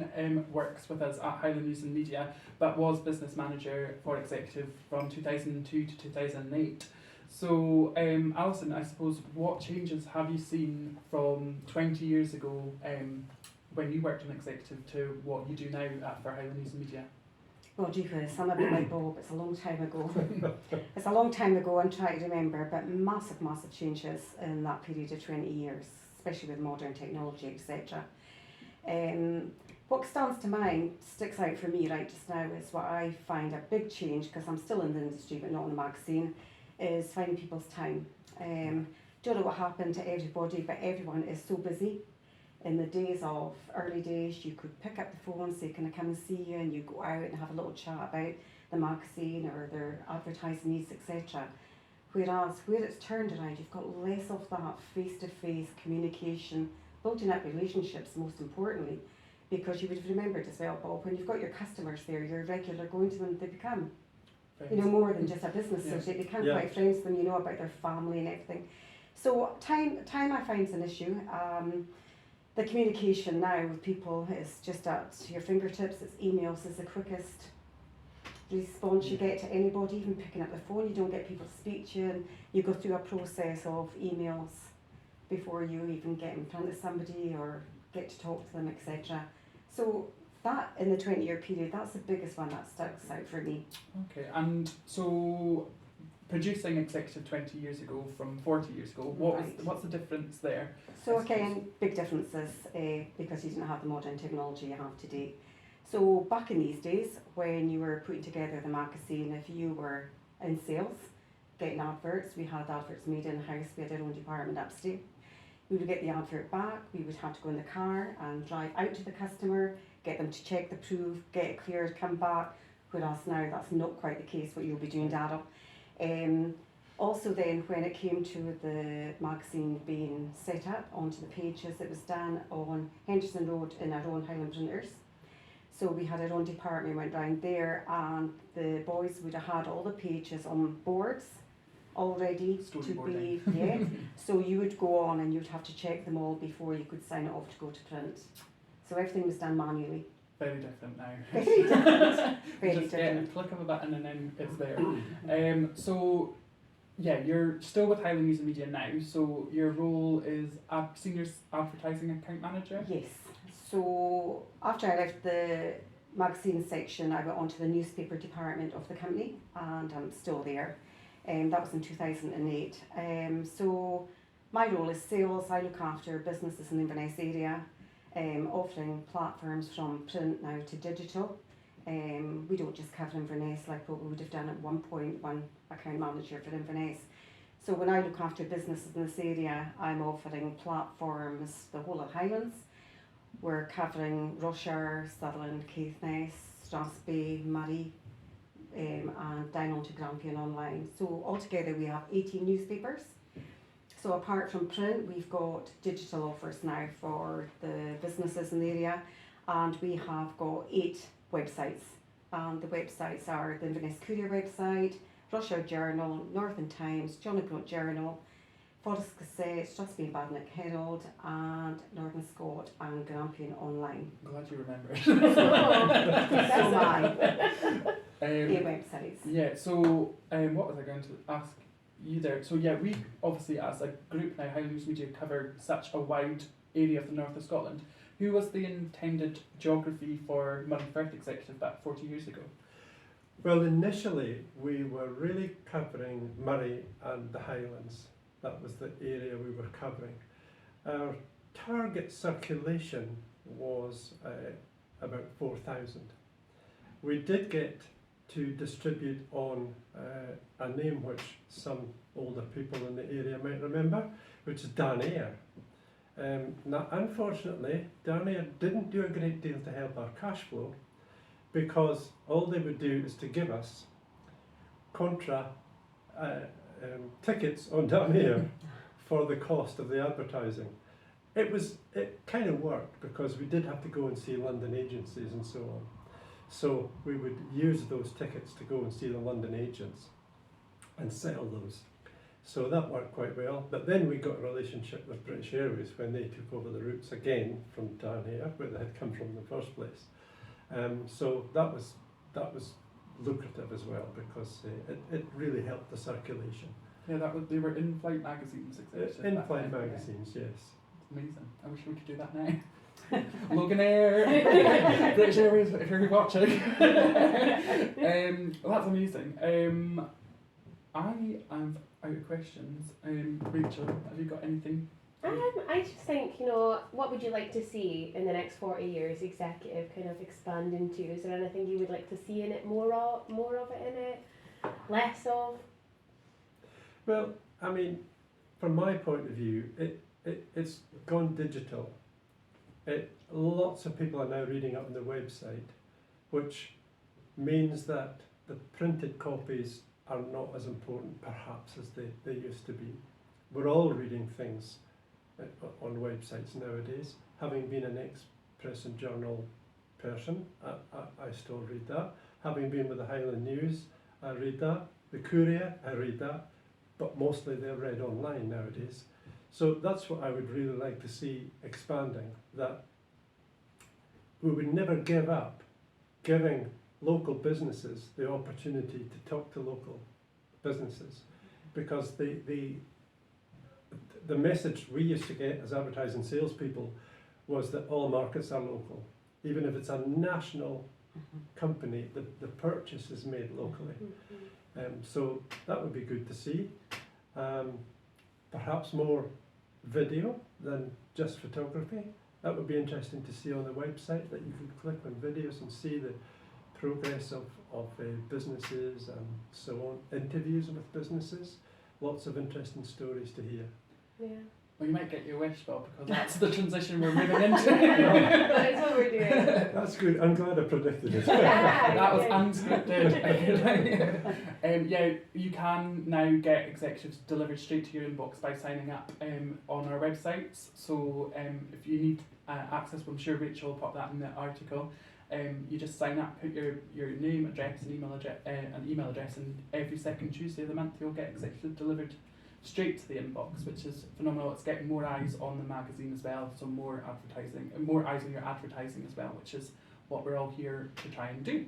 Alison works with us at Highland News and Media, but was business manager for Executive from 2002 to 2008. So, Alison, I suppose, what changes have you seen from 20 years ago when you worked in Executive to what you do now for Highland News and Media? Well, gee whiz, I'm a bit like Bob, it's a long time ago. It's a long time ago, I'm trying to remember, but massive changes in that period of 20 years, especially with modern technology, etc. What stands to mind, sticks out for me right just now, is what I find a big change, because I'm still in the industry but not in the magazine, is finding people's time. Don't know what happened to everybody, but everyone is so busy. In the early days, you could pick up the phone, say, can I come and see you? And you go out and have a little chat about the magazine or their advertising needs, etc. Whereas where it's turned around, you've got less of that face-to-face communication, building up relationships most importantly, because you would have remembered as well, Bob, when you've got your customers there, you're regular going to them, they become more than just a business associate. They become quite friends with them, you know about their family and everything. So time I find is an issue. The communication now with people is just at your fingertips. It's emails is the quickest response you get to anybody, even picking up the phone. You don't get people to speak to you, and you go through a process of emails before you even get in front of somebody or get to talk to them, etc. So that, in the 20-year period, that's the biggest one that sticks out for me. Okay, and so producing Executive 20 years ago from 40 years ago, what's the difference there? So again, big differences because you didn't have the modern technology you have today. So back in these days, when you were putting together the magazine, if you were in sales, getting adverts, we had adverts made in-house, we had our own department upstate. We would get the advert back, we would have to go in the car and drive out to the customer, get them to check the proof, get it cleared, come back, whereas now that's not quite the case, what you'll be doing, Daryl. Also then, when it came to the magazine being set up onto the pages, it was done on Henderson Road in our own Highland printers. So we had our own department, went round there, and the boys would have had all the pages on boards all ready to be, so you would go on and you'd have to check them all before you could sign it off to go to print. So everything was done manually. Very different now. Very different. Very just different. A click of a button and then it's there. So yeah, you're still with Highland News and Media now, so your role is Senior Advertising Account Manager? Yes. So after I left the magazine section, I went on to the newspaper department of the company, and I'm still there. That was in 2008. So my role is sales. I look after businesses in the Inverness area, offering platforms from print now to digital. We don't just cover Inverness like what we would have done at one point, one account manager for Inverness. So when I look after businesses in this area, I'm offering platforms the whole of Highlands. We're covering Rochester, Sutherland, Caithness, Strathspey, Murray, and down onto Grampian online. So altogether we have 18 newspapers. So apart from print, we've got digital offers now for the businesses in the area, and we have got 8 websites. And the websites are the Inverness Courier website, Rochester Journal, Northern Times, John O'Groat Journal, Forest Gazette, Strathspey and Badenoch Herald, and Northern Scot and Grampian Online. I'm glad you remembered. That's mine. 8 websites. Yeah, so what was I going to ask you there? So yeah, we obviously as a group now, Highland News Media, covered such a wide area of the north of Scotland. Who was the intended geography for Murray Firth Executive back 40 years ago? Well, initially we were really covering Murray and the Highlands. That was the area we were covering. Our target circulation was about 4,000. We did get to distribute on a name which some older people in the area might remember, which is Darnair. Now, unfortunately, Darnair didn't do a great deal to help our cash flow, because all they would do is to give us tickets on Darnair for the cost of the advertising. It kind of worked because we did have to go and see London agencies and so on. So we would use those tickets to go and see the London agents and sell those. So that worked quite well. But then we got a relationship with British Airways when they took over the routes again from down here, where they had come from in the first place. So that was lucrative as well, because it really helped the circulation. Yeah, they were in-flight magazines, etc. In-flight magazines, yes. It's amazing. I wish we could do that now. Logan Air, British Airways, if you're watching. Well, that's amazing. I am out of questions. Rachel, have you got anything? I just think, what would you like to see in the next 40 years executive kind of expand into? Is there anything you would like to see in it, more of it in it, less of? Well, I mean, from my point of view, it's gone digital. Lots of people are now reading up on the website, which means that the printed copies are not as important perhaps as they used to be. We're all reading things on websites nowadays. Having been an ex-press and journal person, I still read that. Having been with the Highland News, I read that. The Courier, I read that. But mostly they're read online nowadays. So that's what I would really like to see expanding, that we would never give up giving local businesses the opportunity to talk to local businesses, because the message we used to get as advertising salespeople was that all markets are local. Even if it's a national company, the purchase is made locally. So that would be good to see. Perhaps more video than just photography. That would be interesting to see on the website, that you can click on videos and see the progress of businesses and so on. Interviews with businesses. Lots of interesting stories to hear. Yeah. Well, you might get your wish, Bob, because that's the transition we're moving into. That is what we're doing. That's good. I'm glad I predicted it. That was unscripted. Yeah, you can now get executives delivered straight to your inbox by signing up on our websites. So if you need access, I'm sure Rachel will pop that in the article. You just sign up, put your name, address, and email address, and every second Tuesday of the month you'll get executive delivered straight to the inbox, which is phenomenal. It's getting more eyes on the magazine as well, so more advertising, and more eyes on your advertising as well, which is what we're all here to try and do.